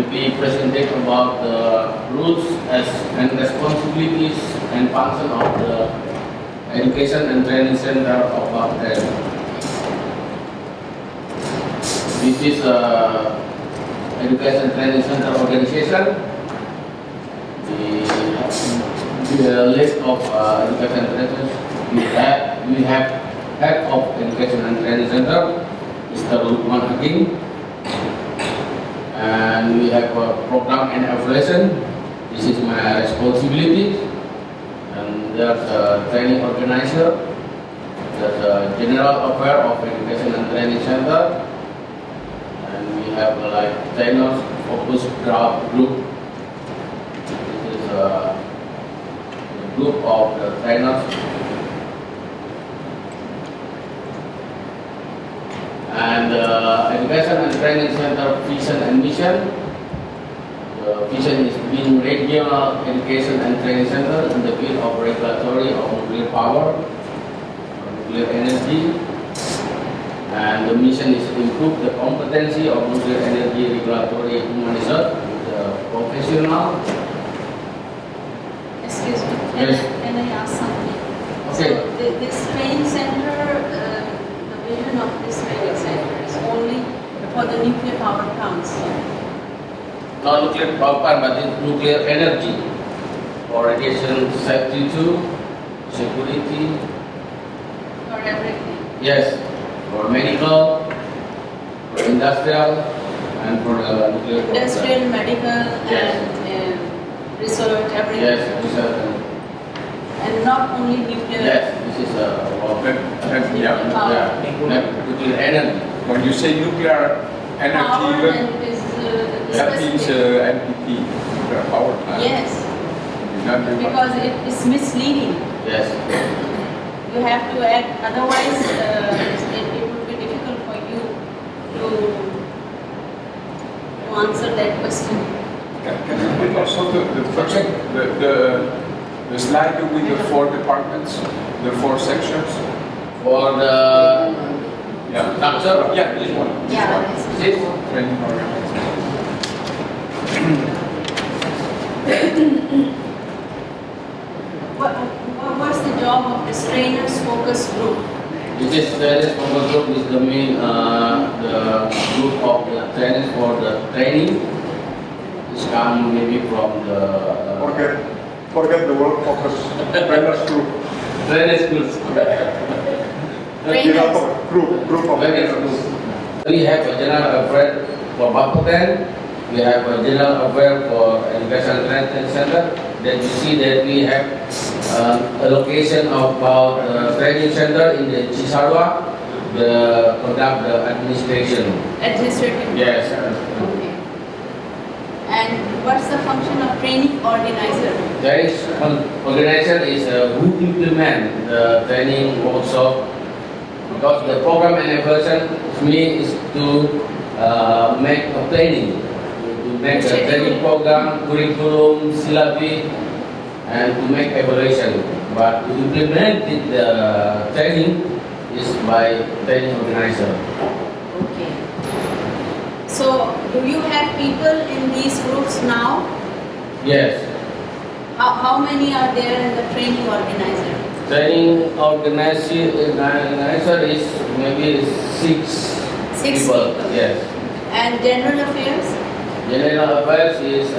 be presented about the rules and responsibilities and function of the Education and Training Center of BAPETEN. This is Education Training Center organization. The list of education centers we have head of Education and Training Center, Mr. Lukman Hakim, and we have a program and evaluation. This is my responsibility. And there's a training organizer, there's a general affair of Education and Training Center, and we have like trainers focus group. This is a group of the trainers. And Education and Training Center vision and mission. The vision is being regional education and training center in the field of regulatory of nuclear power, nuclear energy. And the mission is to improve the competency of nuclear energy regulatory humanism with the professional. Excuse me, can I ask something? Okay. So this training center, the vision of this training center is only for the nuclear power plants. Not nuclear power plant, but it's nuclear energy for radiation safety too, security. For everything. Yes, for medical, for industrial, and for the nuclear power plant. Industrial, medical, Yes. and research, everything. Yes, research. And not only nuclear. Yes, this is nuclear energy. When you say nuclear Power energy, and is that means specific. NPT, nuclear power plant. Yes, Not very much. because it is misleading. Yes. You have to add, otherwise it would be difficult for you to answer that question. Can you repeat also the first, the slide with the 4 departments, the 4 sections? For the Yeah. structure, Yeah, this one. This Yeah, one. it's- this Training organization. What's the job of this trainers focus group? is trainers focus group is the main the group of the trainers for the training. It's come maybe from the Forget the word focus. Trainers group. trainers group. Trainers. Group of Trainers trainers. group. We have a general affair for BAPETEN. We have a general affair for Education Training Center. Then you see that we have a location of about training center in the Cisarua, the conduct the administration. Administrative. Yes. Okay. And what's the function of training organizer? Training organization is who implement the training workshop, because the program and evaluation to me is to make a planning, to make a training program, curriculum, syllabi, and to make evaluation. But to implement the training is by training organizer. Okay. So, do you have people in these groups now? Yes. How many are there in the training organizer? Training organizer is maybe six Six people. people. Yes. And general affairs? General affairs is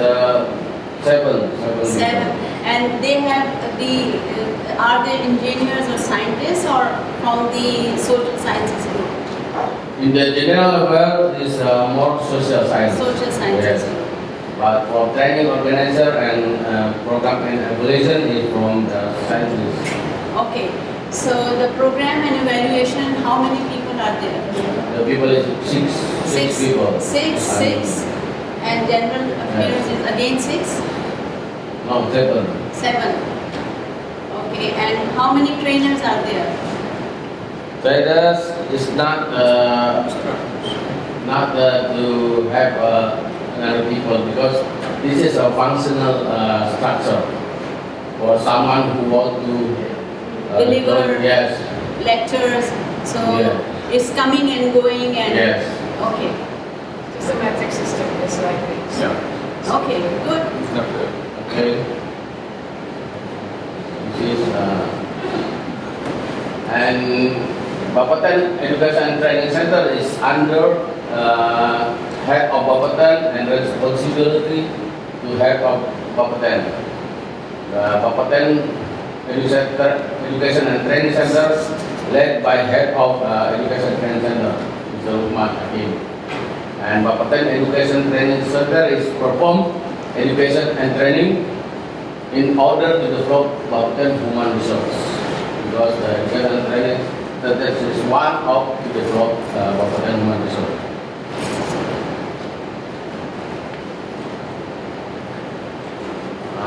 seven. Seven. And they have are they engineers or scientists or from the social sciences group? In the general affairs is more social science. Social sciences Yes. group. But for training organizer and program and evaluation is from the scientists. Okay. So the program and evaluation, how many people are there? The people is six people. Six. And general affairs is again 6? No, seven. 7. Okay. And how many trainers are there? Traders is not to have another people, because this is a functional structure for someone who want to Deliver. Yes. Lectures. So Yeah. it's coming and going and Yes. okay. Just systematic system is like this. Yeah. Okay, good. It's not the Okay. This is and BAPETEN Education and Training Center is under head of BAPETEN and responsibility to head of BAPETEN. BAPETEN Education and Training Center led by head of Education and Training Center, Mr. Lukman Hakim. And BAPETEN Education Training Center is perform education and training in order to develop BAPETEN human resource. Because the education and training center is one of to develop BAPETEN human resource.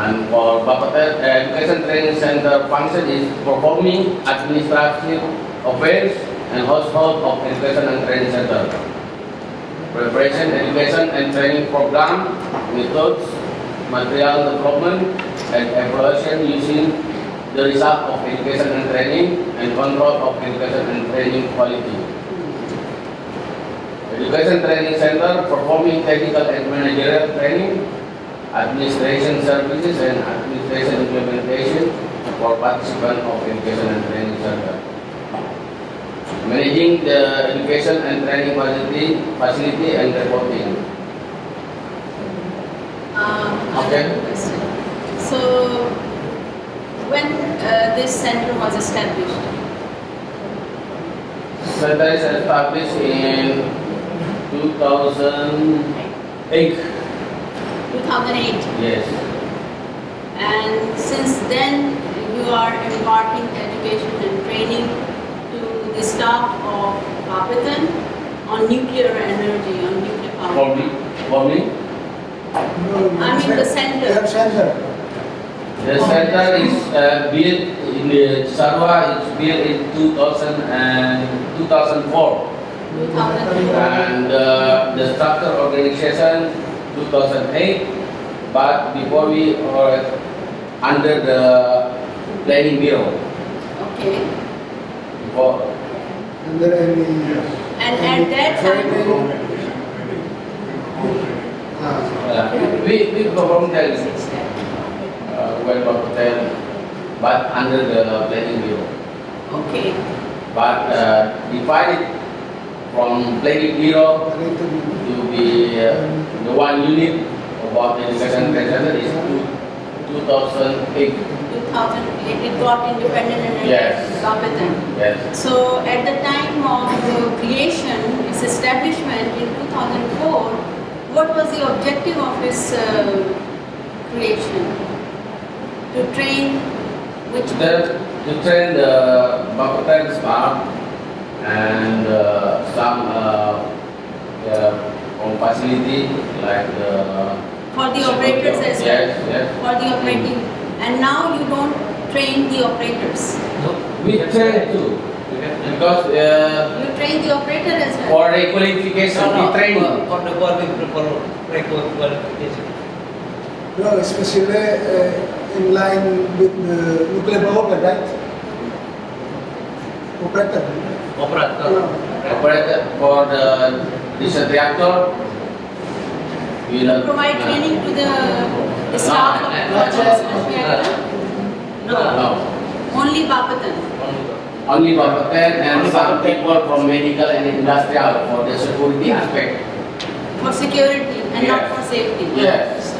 And for BAPETEN Education Training Center function is performing administrative affairs and household of Education and Training Center. Preparation, education and training program, methods, material development, and evaluation using the result of education and training, and control of education and training quality. Education Training Center performing technical and managerial training, administration services, and administration implementation for participants of Education and Training Center. Managing the education and training facility and reporting. Okay. So, when this center was established? Center is established in 2008. 2008. Yes. And since then, you are imparting education and training to the staff of BAPETEN on nuclear energy, on nuclear power. For me, I mean the center. Their center. the center is built in the Sarwa. It's built in 2004, 2004. and the structure organization 2008. But before we are under the planning bureau. Okay. Before, Under any And at that time, we perform that when BAPETEN, but under the planning bureau. okay. But divided from planning bureau to be the one unit about education center is 2008. 2008, it got independent and Yes. BAPETEN. Yes. So at the time of creation, its establishment in 2004, what was the objective of its creation? To train which? To train the BAPETEN staff and some facility like the For the operators as well? Yes, yes. For the operating. And now you don't train the operators. We train too because You train the operator as well? for requalification, we train. For the qualification. No, especially in line with the nuclear power plant, right? Operator. Operator. Operator for the diesel reactor. We learn- Provide training to the staff of no, the reactor? No, Only BAPETEN. only BAPETEN and some people from medical and industrial for the security aspect. For security and not Yes. for safety? Yes.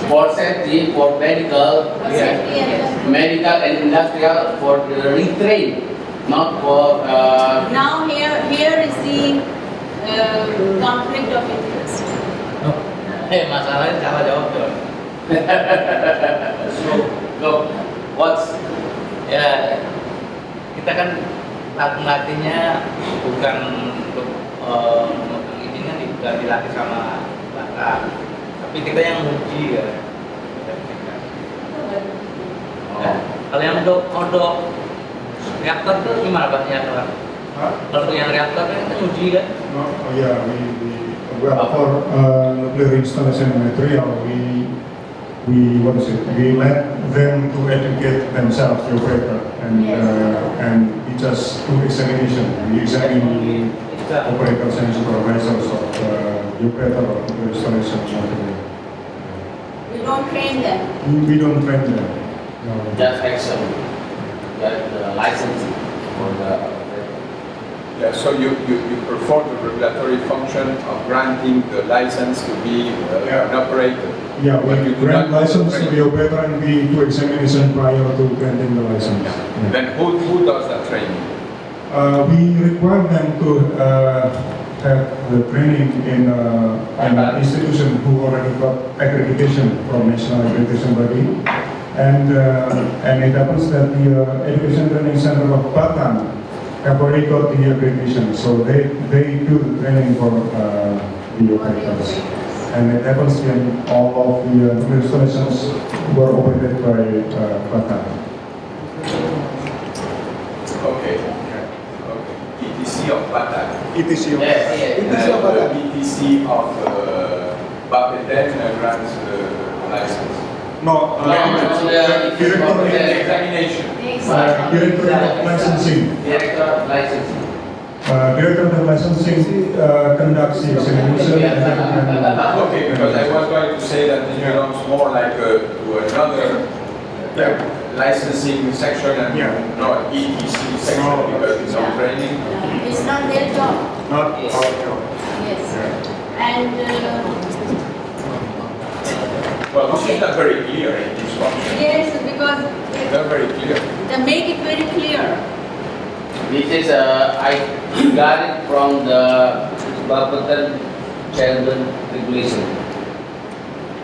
For safety, for medical, For safety and medical and industrial for the retrain, not for now here is the conflict of interest. Masalahnya salah jawab tuh. go. What's Ya, kita kan latihnya bukan untuk memegang izinnya bukan dilatih sama bakat, tapi kita yang nguji ya. Nah, kalau yang untuk reaktor tuh gimana Pak ya? Kalau untuk yang reaktor kan kita nguji kan? Oh yeah, well for nuclear installation material, what is it? We let them to educate themselves, the operator, and we just do examination. We examine operators and supervisors of the operator of the installation material. You don't train them. We don't train them. No. Just action, get the licensing for the Yeah, so you perform the regulatory function of granting the license to be an operator. Yeah, But you we do grant not license to train. the operator and we do examination prior to granting the license. Yeah. Then who does that training? We require them to have the training in an institution who already got accreditation from national accreditation body, and it happens that the Education Training Center of Batam have already got the accreditation, so they do the training for the operators. And it happens in all of the installations were operated by Batam. Okay. ETC of Batak. ETC of Yes, ETC of Batam. ETC of BAPETEN grants the license. No, Director Examination. Director of Licensing. Director of licensing. Director of Licensing conducts the examination. Okay, because I was going to say that this belongs more like to another licensing section and not ETC section because it's on training. It's not their job. Not our job. Yes. And Well, this is not very clear in this function. yes, because Not very clear. they make it very clear. This is I got it from the BAPETEN chairman regulation.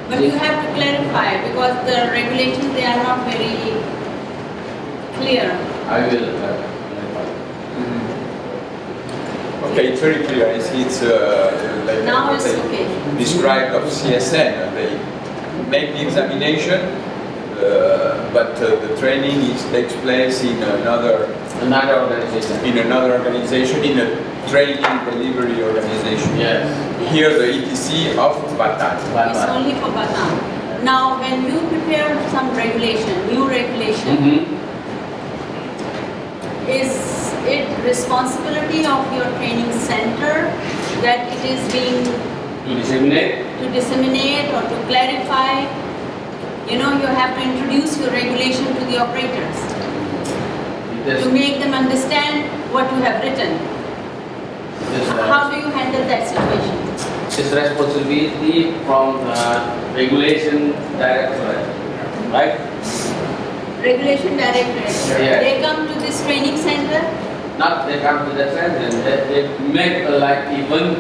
But you have to clarify because the regulations, they are not very clear. I will clarify. Okay, it's very clear. It's like Now what it's they okay. described of CSN. They make the examination, but the training takes place in another Organization. organization, in a training delivery organization. Yes. Here, the ETC of Batam. It's only for Batam. Now, when you prepare some regulation, new regulation, Mm-hmm. is it responsibility of your training center that it is being To disseminate. or to clarify? You know, you have to introduce your regulation to the operators to make them understand what you have written. How do you handle that situation? This responsibility from regulation director, right? Regulation directorate, Yeah. they come to this training center. Not they come to the center, they make a like event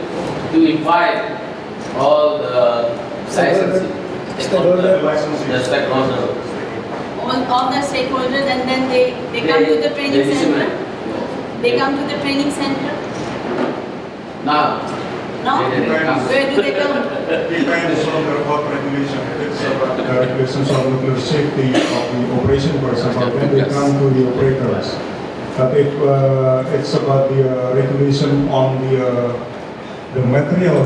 to invite all the licensing. Stakeholder. The stakeholder. All the stakeholders, and then they come to the training center. They come to the training center. Now. No? Where do they come? Depends on the hot regulation. If it's about the regulations on nuclear safety of the operation, for example, then they come to the operators. But if it's about the regulation on the material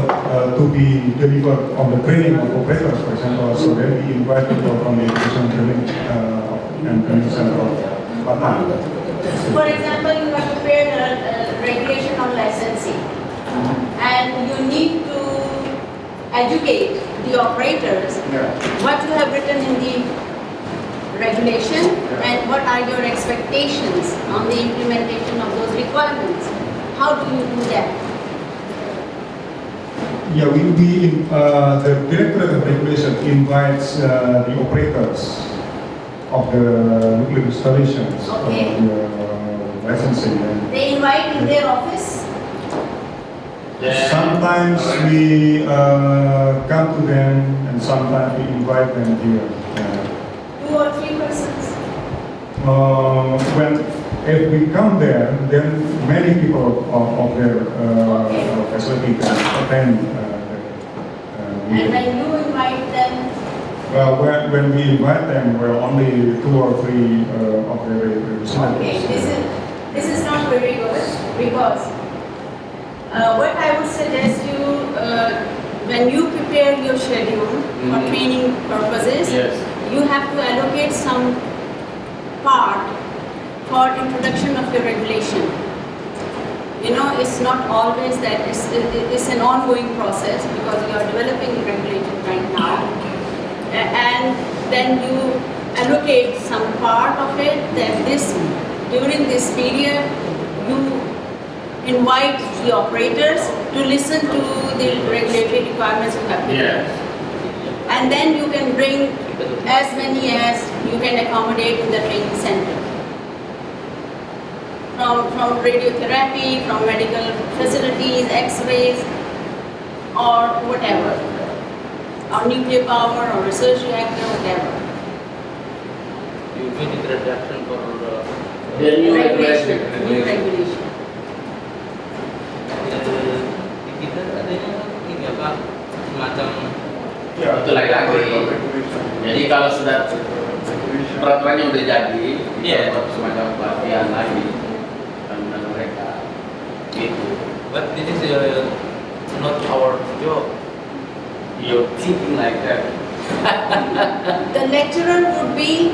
to be delivered on the training of operators, for example, so then we invite people from the education training and training center of Batam. For example, you have prepared a regulation on licensing, and you need to educate the operators what you have written in the regulation and what are your expectations on the implementation of those requirements. How do you do that? Yeah, the Directorate of Regulation invites the operators of the nuclear installations Okay. of the licensing. And They invite in their office. sometimes we come to them, and sometimes we invite them here. 2 or 3 persons. If we come there, then many people of their facility can attend. And when you invite them, Well, when we invite them, we're only 2 or 3 of their okay, representatives. this is not very good because what I would suggest you, when you prepare your schedule for training purposes, Yes. you have to allocate some part for introduction of your regulation. you know, it's not always that it's an ongoing process because you are developing regulation right now. And then you allocate some part of it that during this period you invite the operators to listen to the regulatory requirements you have to do. And then you can bring as many as you can accommodate in the training center. From radiotherapy, from medical facilities, x-rays, or whatever. Or nuclear power, or research reactor, whatever. You made introduction for The new regulation. New regulation. di kita adanya ini apa semacam Itu lagi. Jadi kalau sudah peraturannya udah jadi, Iya. kita buat semacam pelatihan lagi tentang mereka. Gitu. but this is not our job. You're thinking like that. The lecturer would be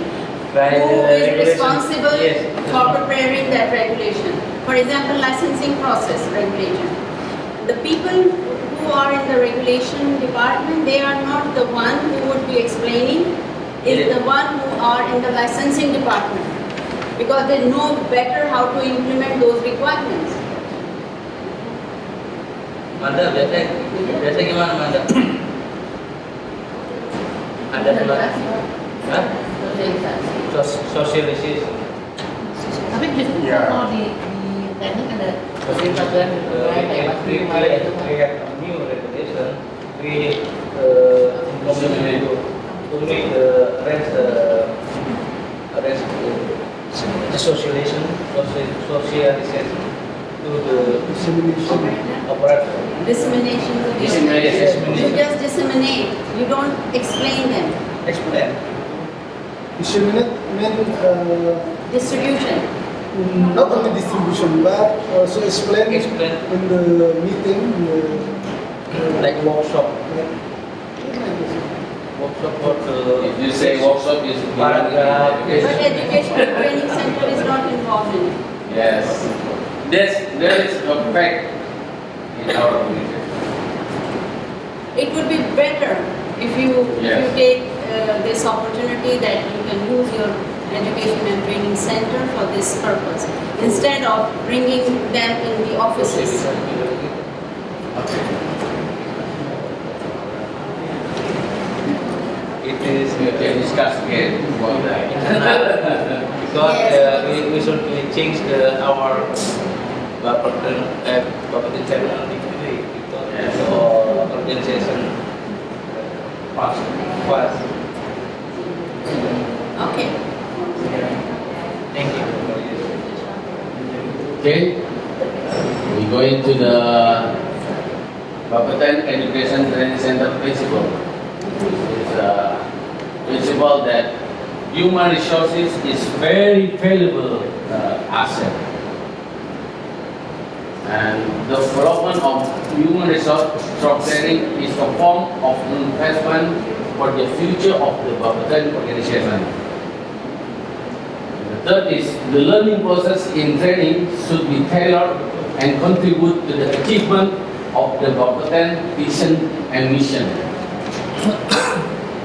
Right, who is regulation. responsible Yes. for preparing that regulation. For example, licensing process regulation. The people who are in the regulation department, they are not the one who would be explaining, it's the one who are in the licensing department. Because they know better how to implement those requirements. Manda biasa gimana Manda? Ada pula, hah? Sosialisasi. Tapi justru kalau di teknik ada kesempatan kayak We kemarin itu create a new regulation, we to make the rest socialization to the operator. Dissemination. Dissemination. You just disseminate, you don't explain them. Explain. Disseminate mean Distribution. not only distribution but also explain Explain. in the meeting. Like workshop. Yeah. Workshop for the. If you say workshop is Paragraph. But education training center is not involved in it. Yes. There is a fact in our organization. It would be better if you Yes. take this opportunity that you can use your education and training center for this purpose instead of bringing them in the offices. It is We can discuss again about that. because Yes. we should change our BAPETEN channel because Yes. organization fast. Okay. Thank you. Okay. We go into the BAPETEN Education Training Center principle. It's a principle that human resources is very valuable asset. And the development of human resource training is a form of investment for the future of the BAPETEN organization. The third is the learning process in training should be tailored and contribute to the achievement of the BAPETEN vision and mission.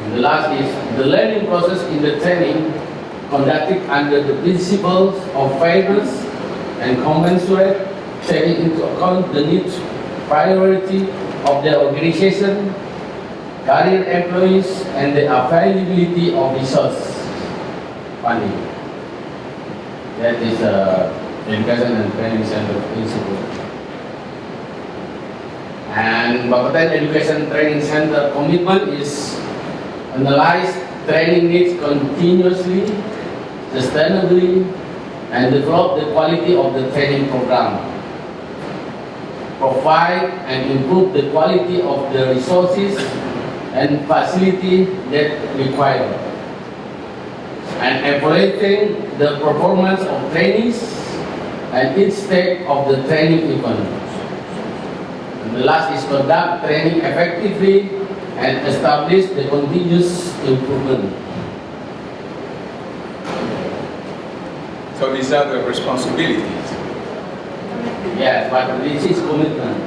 And the last is the learning process in the training conducted under the principles of fairness and commensurate, taking into account the needs, priority of the organization, career employees, and the availability of resource funding. That is education and training center principle. And BAPETEN Education Training Center commitment is analyze training needs continuously, sustainably, and develop the quality of the training program. Provide and improve the quality of the resources and facility that required. And evaluating the performance of trainees and each step of the training event. And the last is conduct training effectively and establish the continuous improvement. So these are the responsibilities. commitment. Yes, but this is commitment.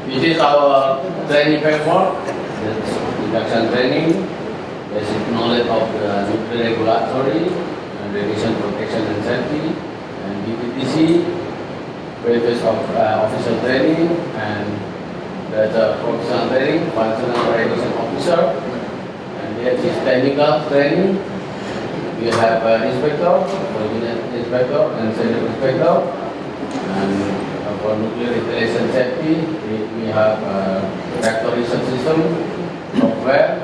This is our training framework. That's induction training, basic knowledge of the nuclear regulatory and radiation protection and safety, and BPTC, basis of officer training, and the professional training, functional radiation officer, and there is technical training. We have inspector, original inspector, and senior inspector, and for nuclear installation safety, we have reactoration system, software,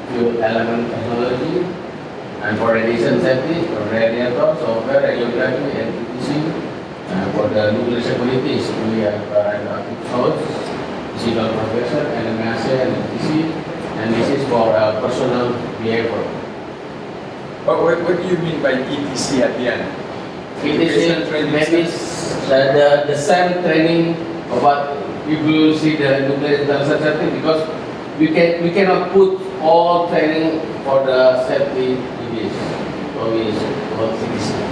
fuel element technology, and for radiation safety, radiator, software, radiography, and PTC. For the nuclear security, we have radioactive source, physical profession, NMSA, and PTC, and this is for personal behavior. But what do you mean by ETC at the end? PTC maybe the same training about people see the nuclear installation safety, because we cannot put all training for the safety in this.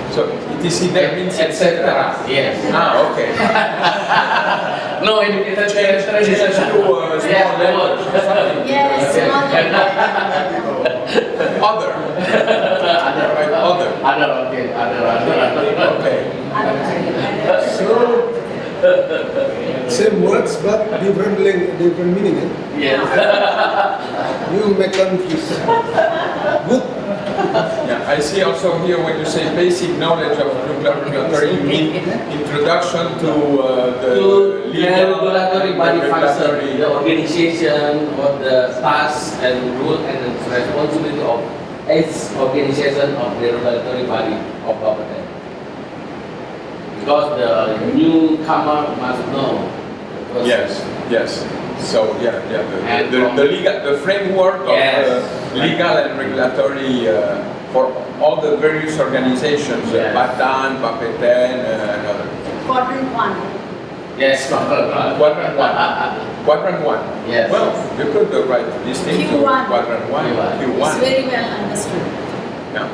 So ETC that means etc. Yes. Ah, okay. No indicator Change to yes, small level. Yes, Other. other. Okay. So, same words but different meaning. Eh? Yes. You make confused. Good. Yeah, I see also here when you say basic knowledge of nuclear regulatory, you mean introduction to the regulatory body function, the organization of the tasks and rule and responsibility of each organization of the regulatory body of BAPETEN. Because the newcomer must know. Yes, yes. So And the framework of Yes. legal and regulatory for all the various organizations, Yes. BAPETEN, BAPETEN, and other. Quadrant 1. Yes, Quadrant 1. Quadrant 1. Yes. Well, you could write this thing to Q1. Quadrant 1. Q1. Q1. It's very well understood. Yeah.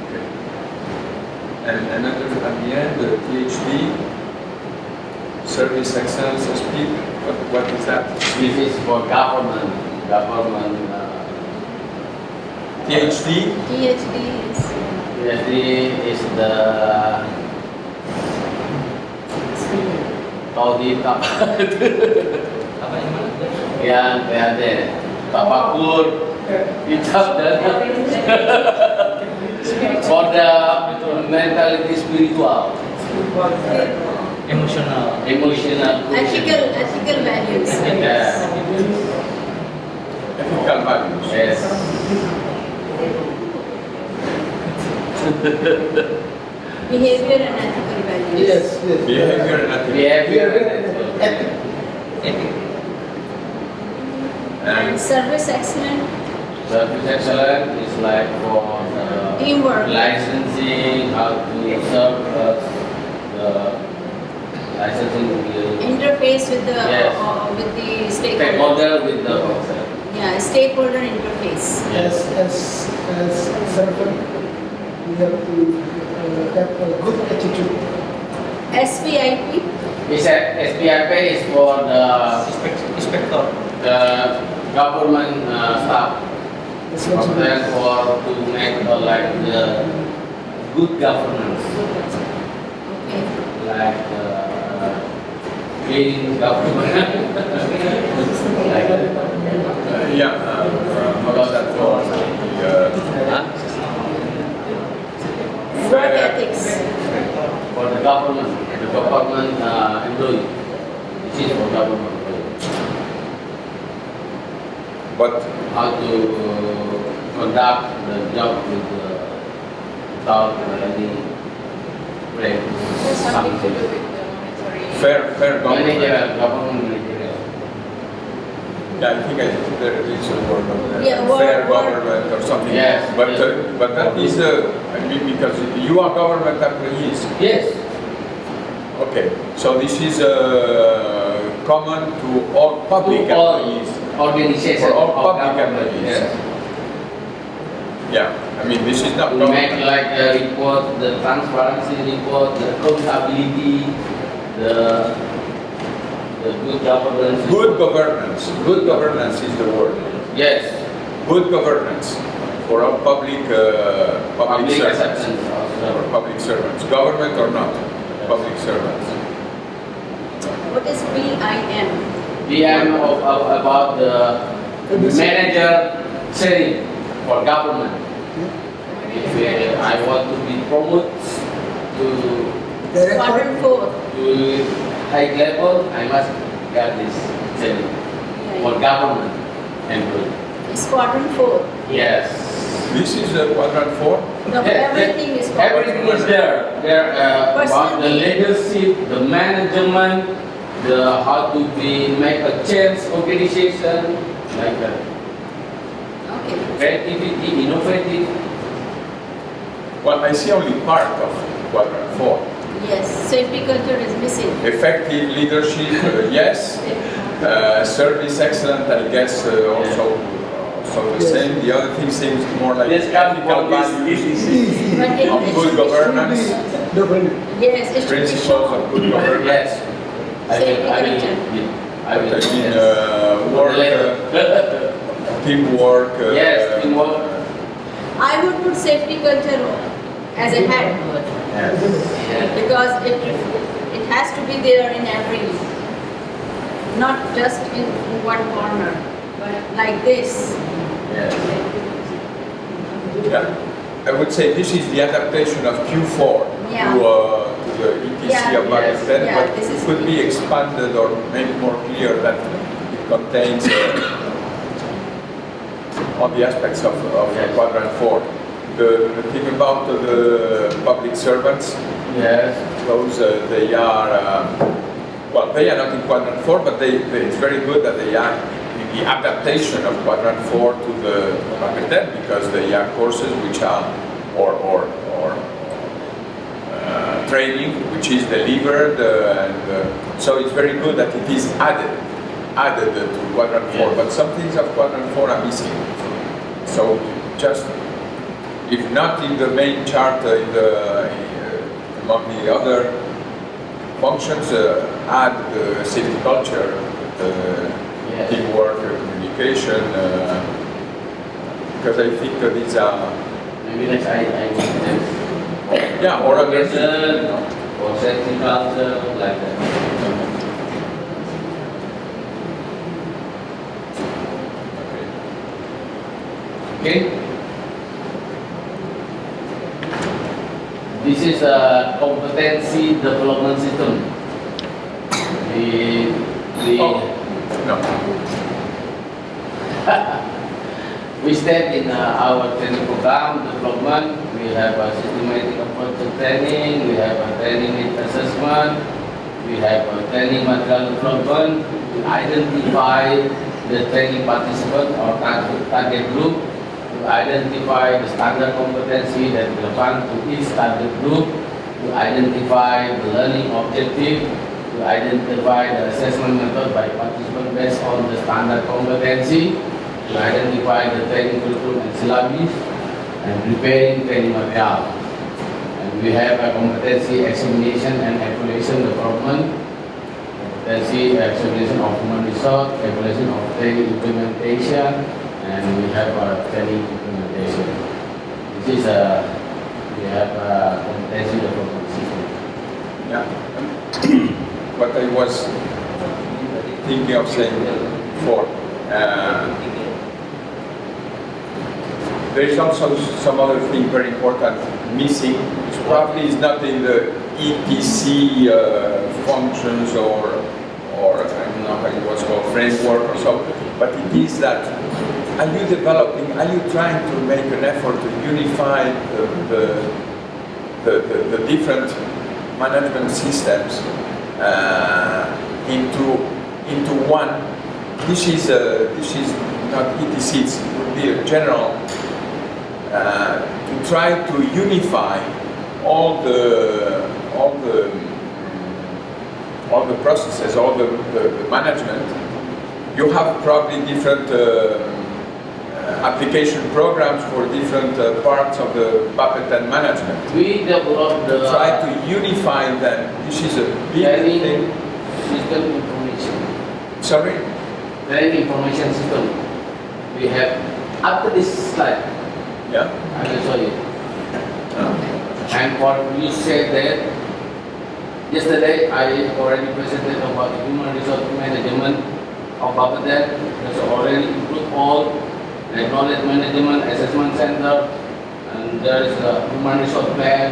Okay. And another at the end, the PhD, Service Excellence SP. What is that? This is for government. PhD? PhD is PhD is the audit Apa yang mana? yang ada tafakur kitab dan for the mentality spiritual, Emosional. emotional ethical values. Yeah. Ethical values. Yes. Behavior and ethical values. Yes, yes. Behavior and attitude. Behavior Ethic. And And service excellence, service excellence is like for the teamwork. licensing, how to serve the licensing Interface with the Yes. with the stakeholder. stakeholder with the officer. Yeah, stakeholder interface. As servant, we have to have a good attitude. SPIP, SPIP is for Inspektor. the government staff. That's what you Then for to make like the good governance, okay. like clean government. Like that. how is that for? Huh? Work ethics. For the government employee. This is for government employee. But How to conduct the job without any break. Something. fair government. Managerial, government managerial. Yeah, I think there is a word of that. Yeah, Fair word. government or something. Yes, But yes. but that is I mean, because you are government employees. Yes. Okay. So this is common to all public To all employees. organizations For all of public government. employees. Yes. Yeah, I mean, this is not To make like the report, the transparency report, the accountability, the good governance. good governance. Good governance is the word. Yes. Good governance for all public Public servants. acceptance For also. public servants, government or not, public servants. What is BIM? PM about the manager training for government. If I want to be promoted to Director, Quadrant 4. high level, I must get this training for government employee. It's Quadrant 4. Yes. This is quadrant 4. No, Yes, everything is Quadrant Everything is there. There about the leadership, the management, the how to make a change organization, like that. Okay. Creativity, innovative. Well, I see only part of quadrant 4. Yes, safety culture is missing. Effective leadership, yes. Service excellent, I guess, also the Yes. same. The other thing seems more like This comes ethical from this values, ETC. But it of should good be governance, definitely. Yes, it should be principles shown. of good governance. Yes. I Safety will, culture. I will, I mean, yes. work, teamwork. Yes, teamwork. I would put safety culture as a head Yes. because it has to be there in every, not just in one corner, but like this. Yes. Yeah. I would say this is the adaptation of Q4 Yeah. to the ETC Yeah. of BAPETEN, Yeah, but this it is- could be expanded or made more clear that it contains all the aspects of Yes. quadrant 4. The thing about the public servants, Yes. those they are, well, they are not in quadrant 4, but it's very good that they are in the adaptation of quadrant 4 to the BAPETEN, because they are courses which are, or training which is delivered, so it's very good that it is added to quadrant 4, Yes. but some things of quadrant 4 are missing. So just, if not in the main chart, among the other functions, add the safety culture, Yes. teamwork, communication, because I think that these are, Maybe next I will just yeah, or other things. organization or safety culture, like that. Okay. This is a competency development system. We Oh, no. we start in our training program development. We have a systematic approach to training. We have a training need assessment. We have a training material development to identify the training participant or target group, to identify the standard competency that relevant to each target group, to identify the learning objective, to identify the assessment method by participant based on the standard competency, to identify the training curriculum and syllabus, and preparing training material. And we have a competency examination and evaluation development, competency examination of human resource, evaluation of training implementation, and we have a training implementation. This is we have a competency development system. Yeah. What I was thinking of saying before, there is also some other thing very important missing, which probably is not in the ETC functions or I don't know how it was called, framework or so, but it is that, are you developing, are you trying to make an effort to unify the different management systems into one? This is not ETC, it would be a general, to try to unify all the all the processes, all the management, you have probably different application programs for different parts of the BAPETEN management. We developed the Try to unify them. This is a big training thing. system information. Sorry? Training information system. We have, after this slide, Yeah? I will show you. And what you said that, yesterday I already presented about the human resource management of BAPETEN. There's already include all the knowledge management, assessment center, and there is a human resource plan.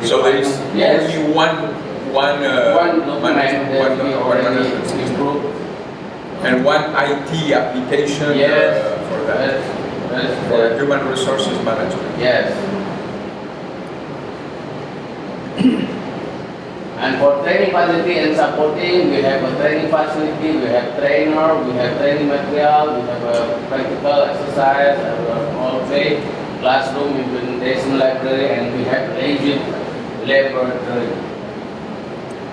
So there is Yes. only one One document management, that we already management improved. and one IT application Yes. for that, for human resources management. Yes. And for training facility and supporting, we have a training facility, we have trainer, we have training material, we have a practical exercise, all day, classroom, implementation library, and we have legit laboratory.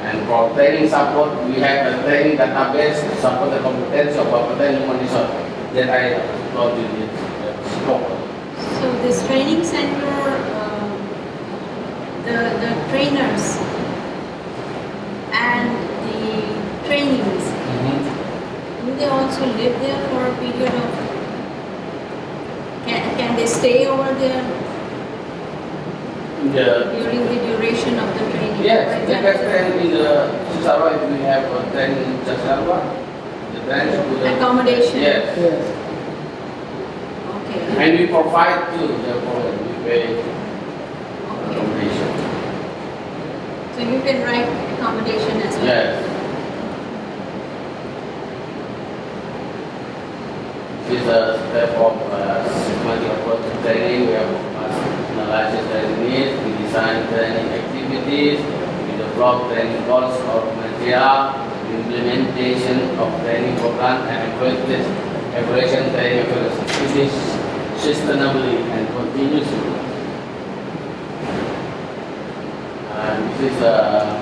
And for training support, we have a training database to support the competence of BAPETEN human resource that I told you this scope. So this training center, the trainers and the trainees, do they also live there for a period of, can they stay over there during the duration of the training? Yes, For they can example, train in the Sisarwa if we have a training in Sisarwa. The branch to the Accommodation. Yes. Okay. And we provide too, therefore we pay Okay. accommodation. So you can write accommodation as well. Yes. This is a step of systematic approach to training. We have analysis training needs, we design training activities, we develop training goals or material, implementation of training program, and evaluation training activities sustainably and continuously. And this is a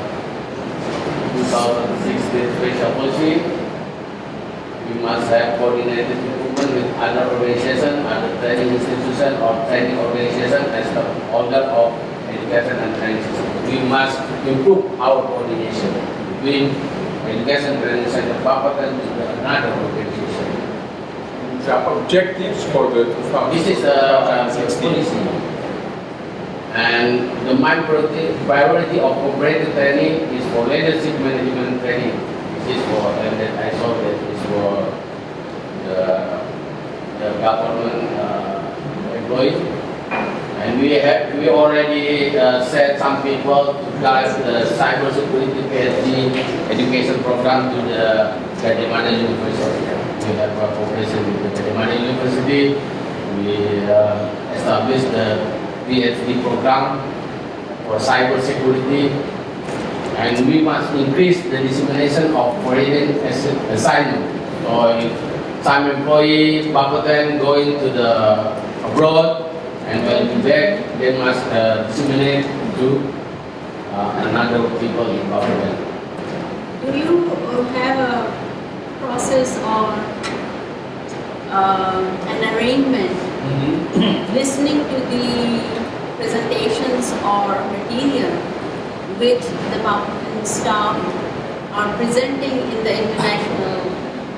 2016 special policy. We must have coordinated improvement with other organizations, other training institutions, or training organizations as the holder of education and training system. We must improve our coordination between education training center BAPETEN and another organization. The objectives for the 2016. This is a policy. And the main priority of cooperative training is for leadership management training. This is for, and then I saw that is for the government employees. And we already sent some people to guide the cybersecurity PhD education program to the Gadimana University. We have a cooperation with the Gadimana University. We established the PhD program for cybersecurity, and we must increase the dissemination of foreign assignment. So if some employee BAPETEN going to the abroad and when be back, they must disseminate to another people in BAPETEN. Do you have a process or an arrangement listening to the presentations or material which the BAPETEN staff are presenting in the international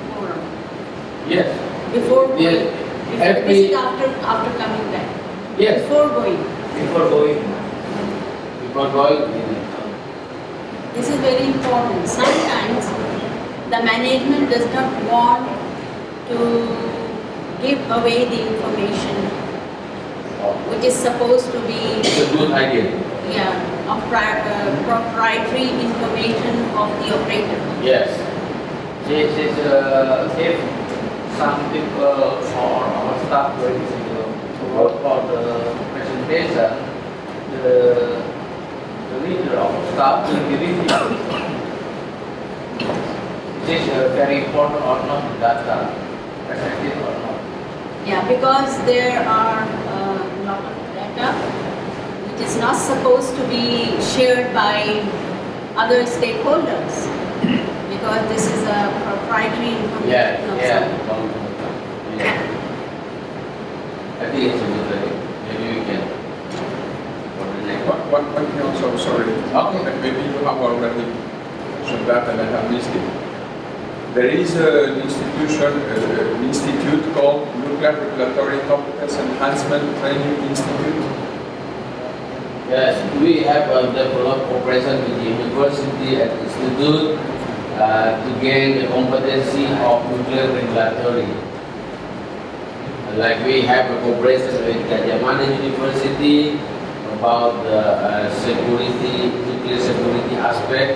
forum? Yes. Before going? Yes. This is after coming back? Yes. Before going? Before going. Before going. This is very important. Sometimes the management does not want to give away the information which is supposed to be It's a good idea. of proprietary information of the operator. Yes. This is if some people or our staff going to work for the presentation, the leader of staff will be reviewed. This is very important or not, data presented or not. Yeah, because there are a lot of data which is not supposed to be shared by other stakeholders. because this is a proprietary information. Yeah. I think it's a good idea. Maybe we can. For the next one. One thing also, sorry. Okay. Maybe you have already mentioned that and I have missed it. There is an institute called Nuclear Regulatory Competence Enhancement Training Institute. Yes, we have developed cooperation with the university and institute to gain the competency of nuclear regulatory. Like we have a cooperation with Gajah Mada University about the nuclear security aspect.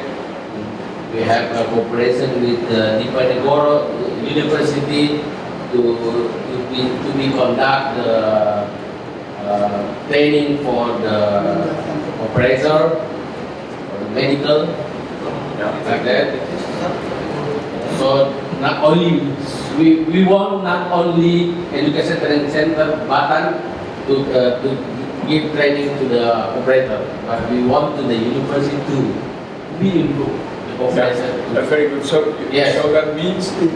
We have a cooperation with Diponegoro University to conduct the training for the operator, or the medical, like that. So not only we want not only education training center BAPETEN to give training to the operator, but we want to the university to be improved. That's very good. So, Yes. so that means to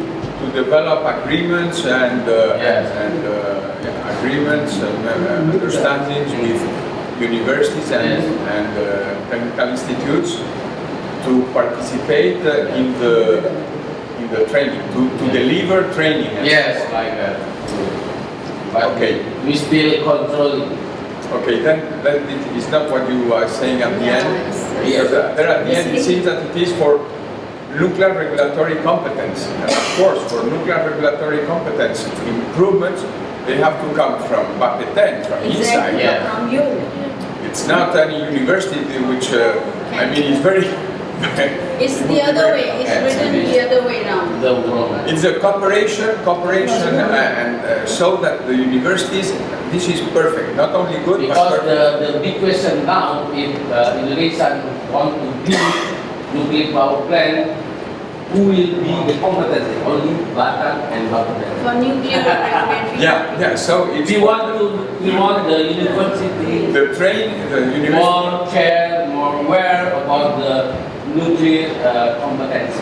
develop agreements and agreements and understandings with universities and technical institutes to participate in the training, to deliver training. Yes, like that. But Okay. we still control it. Okay, then it is not what you are saying at the end. Yes. Because there at the end it seems that it is for nuclear regulatory competence. And of course, for nuclear regulatory competence improvements, they have to come from BAPETEN, from inside. Exactly, Yeah. from you. It's not any university which, I mean, it's very... It's the other way, it's written the other way around. The wrong. It's a cooperation, and so that the universities, this is perfect, not only good, but Because perfect. the big question now, if Indonesia want to build nuclear power plant, who will be the competency? Only BAPETEN and BAPETEN. For nuclear regulatory. Yeah, so it's... We want the university The university... more care, more aware about the nuclear competency.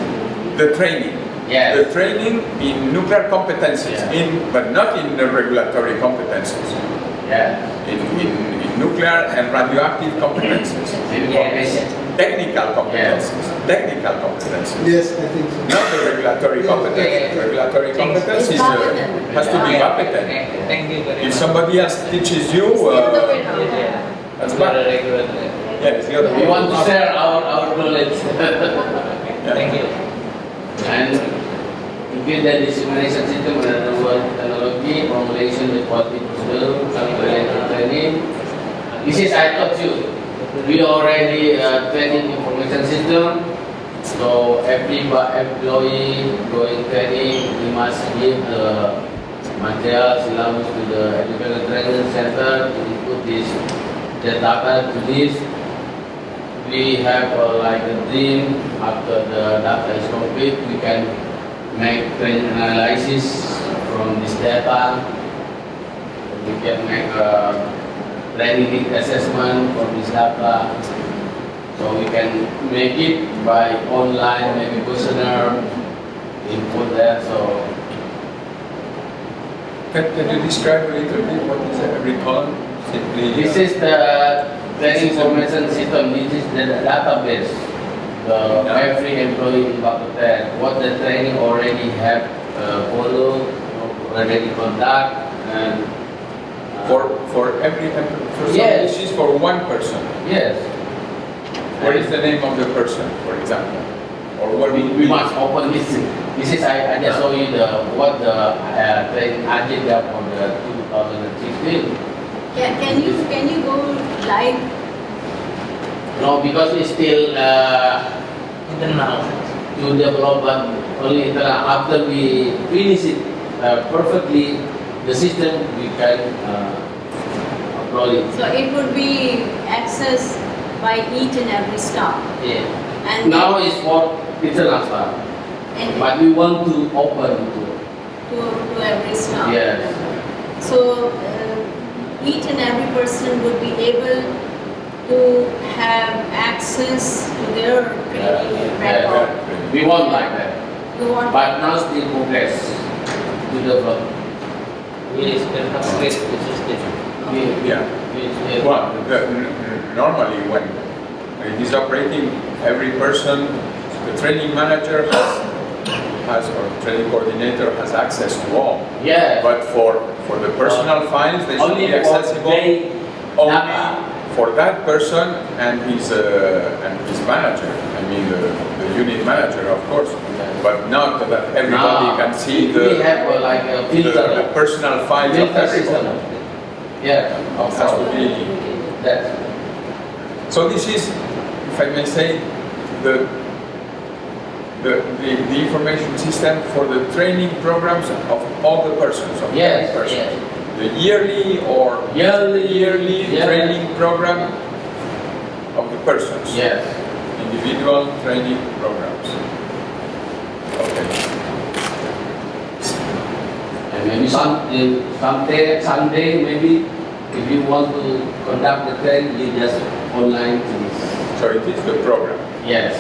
The training. Yes. The training in nuclear competencies, Yeah. but not in the regulatory competencies. Yeah. In nuclear and radioactive competencies. Information. Technical competencies. Technical competencies. Yes, I think so. Not the regulatory competence. Regulatory competence It's is, BAPETEN. has to be BAPETEN. Thank you very If much. somebody else teaches you, It's the other way around. that's Very bad. regulatory. Yeah, it's the other We way. want to share our knowledge. Yeah. Thank you. And mungkin dari simulation system ada dua teknologi, formulation with quality procedure, calculator training. This is I taught you. We already training information system. So every employee going training, we must give the material syllabus to the educational training center to input this data to this. We have like a dream after the data is complete, we can make training analysis from this data. We can make a training need assessment from this data. So we can make it by online, maybe questionnaire, input there. So Can you describe a little bit what is every column? Simply. this is the training information system. This is the database. Every employee in BAPETEN, what the training already have follow, already conduct, and For every for some, Yes. this is for one person. yes, What is the name of the person, for example? Or what we must open this. This is I just show you what the training agenda for the 2016. Can you go live? No, because it's still Internal. to develop, but only after we finish it perfectly, the system we can upload it. So it would be accessed by each and every staff. Yeah. And Now it's for internal staff, and but we want to open to every staff. yes. So each and every person would be able to have access to their training Yeah, record. Yeah, We want like that. You want But now still progress to develop. We can upgrade the system. Yeah. Well, normally when it is operating, every person, the training manager has or training coordinator has access to all. Yeah. But for the personal files, they should Only be for accessible they only data. for that person and his manager. I mean the unit manager, of course. But not that everybody Now, can see we have like a filter. the personal files of Filter system. everybody. Yeah, of It has to course. be. That. So this is, if I may say, the information system for the training programs of all the persons, of Yes, every person. yes. The yearly or Yearly, yeah. training program of the persons. Yes. Individual training programs. Okay. And maybe someday maybe if you want to conduct the train, you just online this. So it is the program. Yes.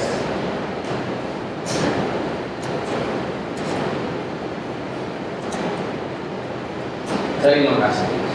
Terima kasih.